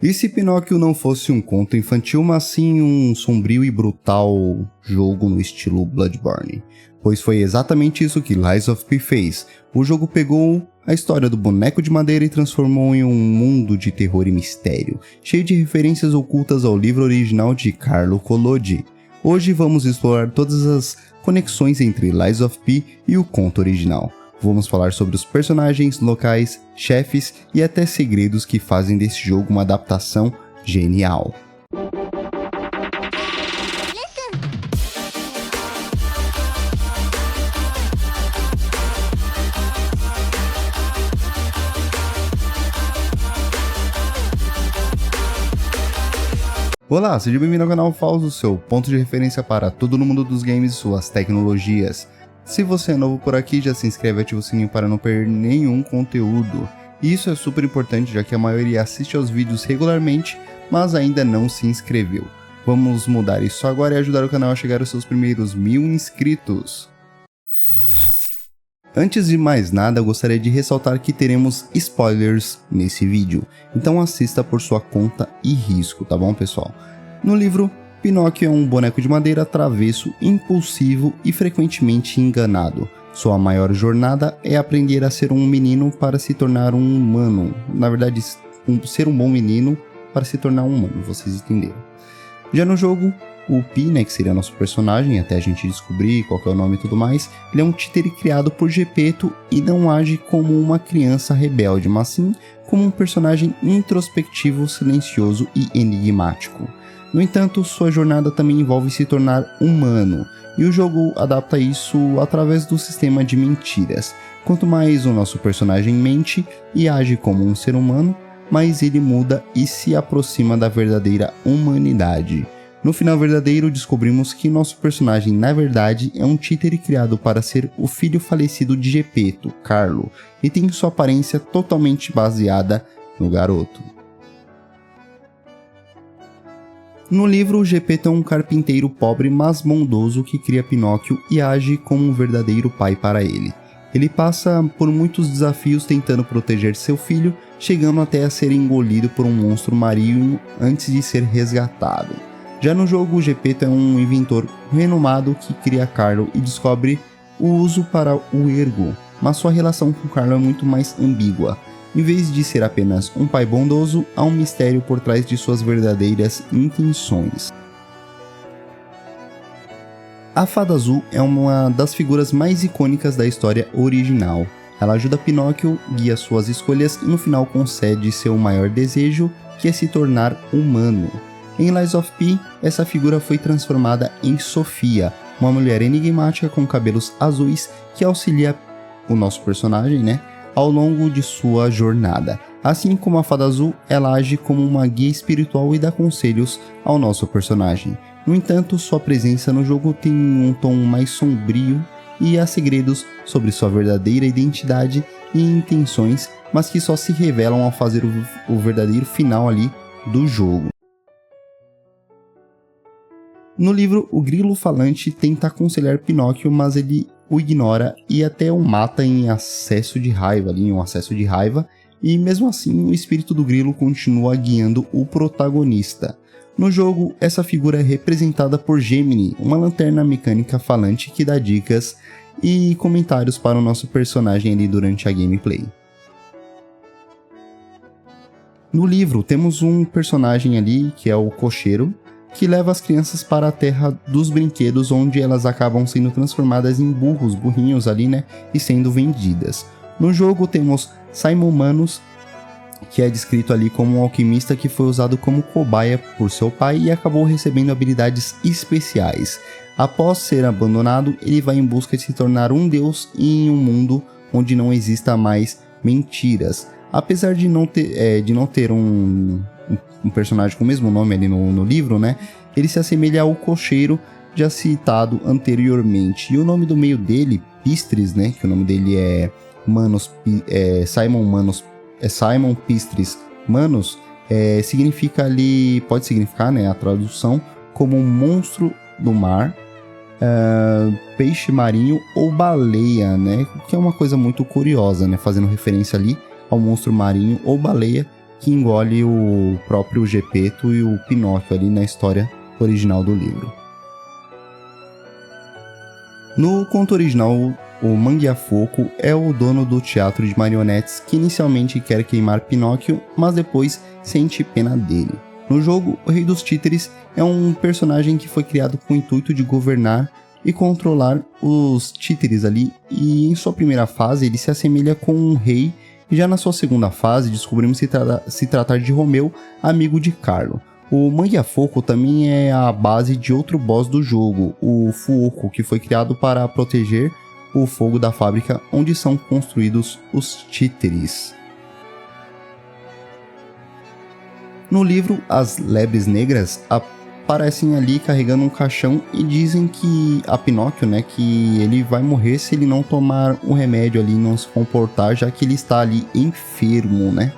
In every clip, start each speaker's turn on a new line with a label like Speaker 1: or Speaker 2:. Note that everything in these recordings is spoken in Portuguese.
Speaker 1: E se Pinóquio não fosse um conto infantil, mas sim um sombrio e brutal jogo no estilo Bloodborne? Pois foi exatamente isso que Lies of P fez. O jogo pegou a história do boneco de madeira e transformou em um mundo de terror e mistério, cheio de referências ocultas ao livro original de Carlo Collodi. Hoje vamos explorar todas as conexões entre Lies of P e o conto original. Vamos falar sobre os personagens, locais, chefes e até segredos que fazem desse jogo uma adaptação genial. Olá, seja bem-vindo ao canal Fausto, seu ponto de referência para tudo no mundo dos games e suas tecnologias. Se você é novo por aqui, já se inscreve e ativa o sininho para não perder nenhum conteúdo. Isso é super importante, já que a maioria assiste aos vídeos regularmente, mas ainda não se inscreveu. Vamos mudar isso agora e ajudar o canal a chegar aos seus primeiros 1000 inscritos. Antes de mais nada, eu gostaria de ressaltar que teremos spoilers nesse vídeo, então assista por sua conta e risco, tá bom, pessoal? No livro, Pinóquio é um boneco de madeira travesso, impulsivo e frequentemente enganado. Sua maior jornada é aprender a ser um menino para se tornar um humano. Na verdade, ser um bom menino para se tornar um humano, vocês entenderam. Já no jogo, o Pi, né, que seria nosso personagem, até a gente descobrir qual que é o nome e tudo mais, ele é um títere criado por Geppetto e não age como uma criança rebelde, mas sim como um personagem introspectivo, silencioso e enigmático. No entanto, sua jornada também envolve se tornar humano, e o jogo adapta isso através do sistema de mentiras. Quanto mais o nosso personagem mente e age como um ser humano, mais ele muda e se aproxima da verdadeira humanidade. No final verdadeiro, descobrimos que nosso personagem, na verdade, é um títere criado para ser o filho falecido de Geppetto, Carlo, e tem sua aparência totalmente baseada no garoto. No livro, Geppetto é um carpinteiro pobre mas bondoso que cria Pinóquio e age como um verdadeiro pai para ele. Ele passa por muitos desafios tentando proteger seu filho, chegando até a ser engolido por um monstro marinho antes de ser resgatado. Já no jogo, Geppetto é um inventor renomado que cria Carlo e descobre o uso para o ergo, mas sua relação com Carlo é muito mais ambígua. Em vez de ser apenas um pai bondoso, há um mistério por trás de suas verdadeiras intenções. A Fada Azul é uma das figuras mais icônicas da história original. Ela ajuda Pinóquio, guia suas escolhas e no final concede seu maior desejo, que é se tornar humano. Em Lies of P, essa figura foi transformada em Sofia, uma mulher enigmática com cabelos azuis que auxilia o nosso personagem, né, ao longo de sua jornada. Assim como a Fada Azul, ela age como uma guia espiritual e dá conselhos ao nosso personagem. No entanto, sua presença no jogo tem um tom mais sombrio e há segredos sobre sua verdadeira identidade e intenções, mas que só se revelam ao fazer o verdadeiro final ali do jogo. No livro, o Grilo Falante tenta aconselhar Pinóquio, mas ele o ignora e até o mata em um acesso de raiva, e mesmo assim o espírito do Grilo continua guiando o protagonista. No jogo, essa figura é representada por Gemini, uma lanterna mecânica falante que dá dicas e comentários para o nosso personagem ali durante a gameplay. No livro, temos um personagem ali que é o cocheiro, que leva as crianças para a terra dos brinquedos, onde elas acabam sendo transformadas em burrinhos ali, né, e sendo vendidas. No jogo temos Simon Manus, que é descrito ali como um alquimista que foi usado como cobaia por seu pai e acabou recebendo habilidades especiais. Após ser abandonado, ele vai em busca de se tornar um deus em um mundo onde não exista mais mentiras. Apesar de não ter um personagem com o mesmo nome ali no livro, né? Ele se assemelha ao cocheiro já citado anteriormente. E o nome do meio dele, Pistris, né? Que o nome dele é Simon Pistris Manus, significa ali, pode significar, né? A tradução como um monstro do mar, peixe marinho ou baleia, né? Que é uma coisa muito curiosa, né? Fazendo referência ali ao monstro marinho ou baleia, que engole o próprio Geppetto e o Pinóquio ali na história original do livro. No conto original, o Mangiafoco é o dono do teatro de marionetes que inicialmente quer queimar Pinóquio, mas depois sente pena dele. No jogo, o Rei dos Títeres é um personagem que foi criado com o intuito de governar e controlar os títeres ali, e em sua primeira fase ele se assemelha com um rei, e já na sua segunda fase descobrimos se tratar de Romeu, amigo de Carlo. O Mangiafoco também é a base de outro boss do jogo, o Fuoco, que foi criado para proteger o fogo da fábrica onde são construídos os títeres. No livro, as lebres negras aparecem ali carregando um caixão e dizem que a Pinóquio, né, que ele vai morrer se ele não tomar um remédio ali e não se comportar, já que ele está ali enfermo, né?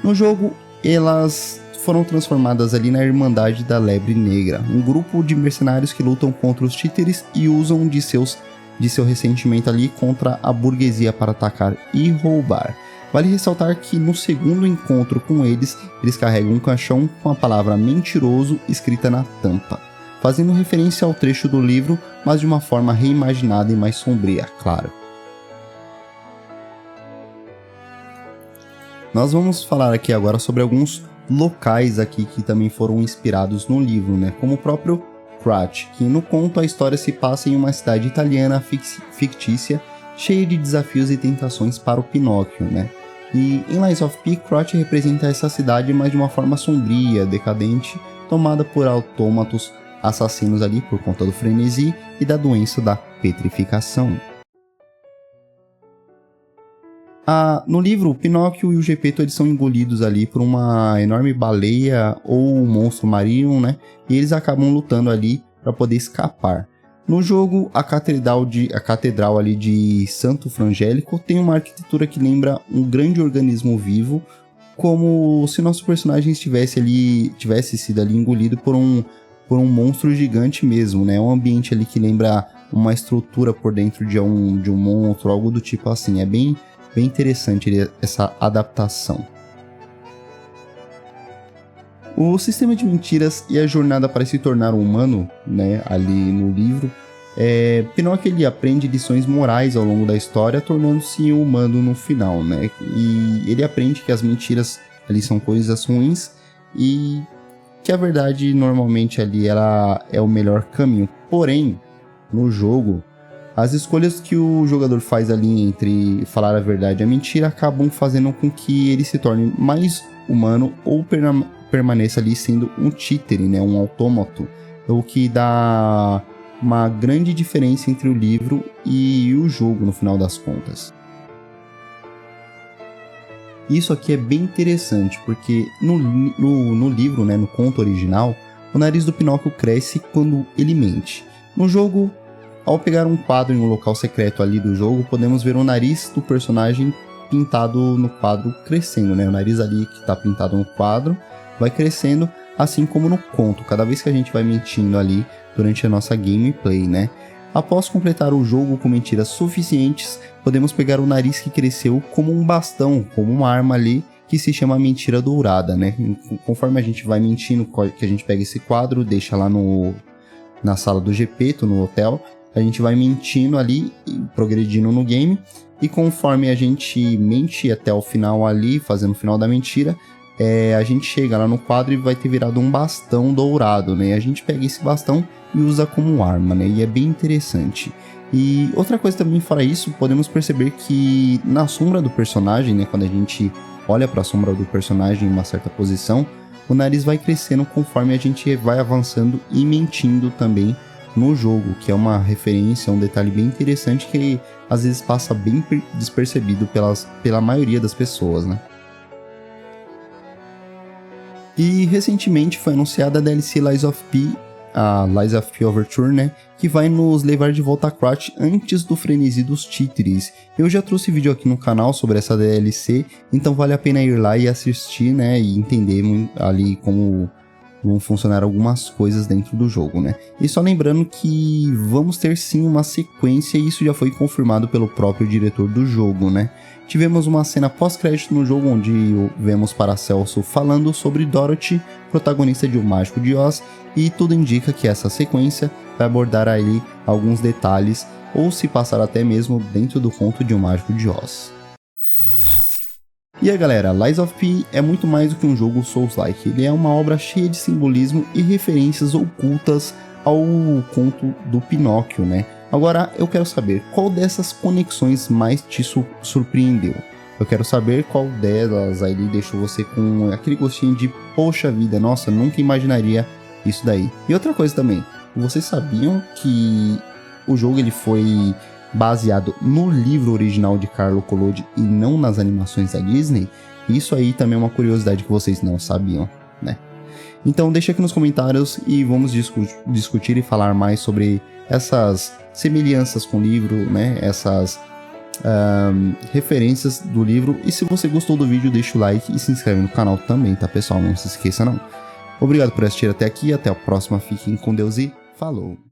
Speaker 1: No jogo, elas foram transformadas ali na Irmandade da Lebre Negra, um grupo de mercenários que lutam contra os títeres e usam de seu ressentimento ali contra a burguesia para atacar e roubar. Vale ressaltar que no segundo encontro com eles carregam um caixão com a palavra mentiroso escrita na tampa, fazendo referência ao trecho do livro, mas de uma forma reimaginada e mais sombria, claro. Nós vamos falar aqui agora sobre alguns locais aqui que também foram inspirados no livro, né? Como o próprio Krat, que no conto a história se passa em uma cidade italiana fictícia, cheia de desafios e tentações para o Pinóquio, né? E em Lies of P, Krat representa essa cidade, mas de uma forma sombria, decadente, tomada por autômatos assassinos ali por conta do frenesi e da doença da petrificação. No livro, o Pinóquio e o Geppetto eles são engolidos ali por uma enorme baleia ou um monstro marinho, né? E eles acabam lutando ali para poder escapar. No jogo, a catedral ali de Santo Frangélico tem uma arquitetura que lembra um grande organismo vivo, como se nosso personagem tivesse sido ali engolido por um monstro gigante mesmo, né? Um ambiente ali que lembra uma estrutura por dentro de um monstro, algo do tipo assim. É bem interessante essa adaptação. O sistema de mentiras e a jornada para se tornar um humano, né, ali no livro, Pinóquio ele aprende lições morais ao longo da história, tornando-se humano no final, né? E ele aprende que as mentiras ali são coisas ruins e que a verdade normalmente ali ela é o melhor caminho. Porém, no jogo, as escolhas que o jogador faz ali entre falar a verdade e a mentira acabam fazendo com que ele se torne mais humano ou permaneça ali sendo um títere, né, um autômato, o que dá uma grande diferença entre o livro e o jogo no final das contas. Isso aqui é bem interessante, porque no livro, né, no conto original, o nariz do Pinóquio cresce quando ele mente. No jogo, ao pegar um quadro em um local secreto ali do jogo, podemos ver o nariz do personagem pintado no quadro crescendo, né? O nariz ali que está pintado no quadro vai crescendo, assim como no conto, cada vez que a gente vai mentindo ali durante a nossa gameplay, né? Após completar o jogo com mentiras suficientes, podemos pegar o nariz que cresceu como um bastão, como uma arma ali, que se chama mentira dourada, né? Conforme a gente vai mentindo, que a gente pega esse quadro, deixa lá na sala do Geppetto, no hotel, a gente vai mentindo ali, progredindo no game, e conforme a gente mente até o final ali, fazendo o final da mentira, a gente chega lá no quadro e vai ter virado um bastão dourado, né? A gente pega esse bastão e usa como arma, né? E é bem interessante. E outra coisa também, fora isso, podemos perceber que na sombra do personagem, né? Quando a gente olha para a sombra do personagem em uma certa posição, o nariz vai crescendo conforme a gente vai avançando e mentindo também no jogo, que é uma referência, um detalhe bem interessante que às vezes passa bem despercebido pela maioria das pessoas, né? E recentemente foi anunciada a DLC Lies of P, a Lies of P Overture, né? Que vai nos levar de volta a Krat antes do frenesi dos títeres. Eu já trouxe vídeo aqui no canal sobre essa DLC, então vale a pena ir lá e assistir, né? E entender ali como vão funcionar algumas coisas dentro do jogo, né? E só lembrando que vamos ter sim uma sequência e isso já foi confirmado pelo próprio diretor do jogo, né? Tivemos uma cena pós-crédito no jogo onde vemos Paracelso falando sobre Dorothy, protagonista de O Mágico de Oz, e tudo indica que essa sequência vai abordar aí alguns detalhes ou se passar até mesmo dentro do conto de O Mágico de Oz. E aí galera, Lies of P é muito mais do que um jogo Souls-like, ele é uma obra cheia de simbolismo e referências ocultas ao conto do Pinóquio, né? Agora eu quero saber qual dessas conexões mais te surpreendeu. Eu quero saber qual delas aí deixou você com aquele gostinho de poxa vida, nossa, nunca imaginaria isso daí. E outra coisa também, vocês sabiam que o jogo ele foi baseado no livro original de Carlo Collodi e não nas animações da Disney? Isso aí também é uma curiosidade que vocês não sabiam, né? Então deixa aqui nos comentários e vamos discutir e falar mais sobre essas semelhanças com o livro, né? Essas referências do livro. E se você gostou do vídeo, deixa o like e se inscreve no canal também, tá pessoal? Não se esqueça não. Obrigado por assistir até aqui, até a próxima, fiquem com Deus e falou!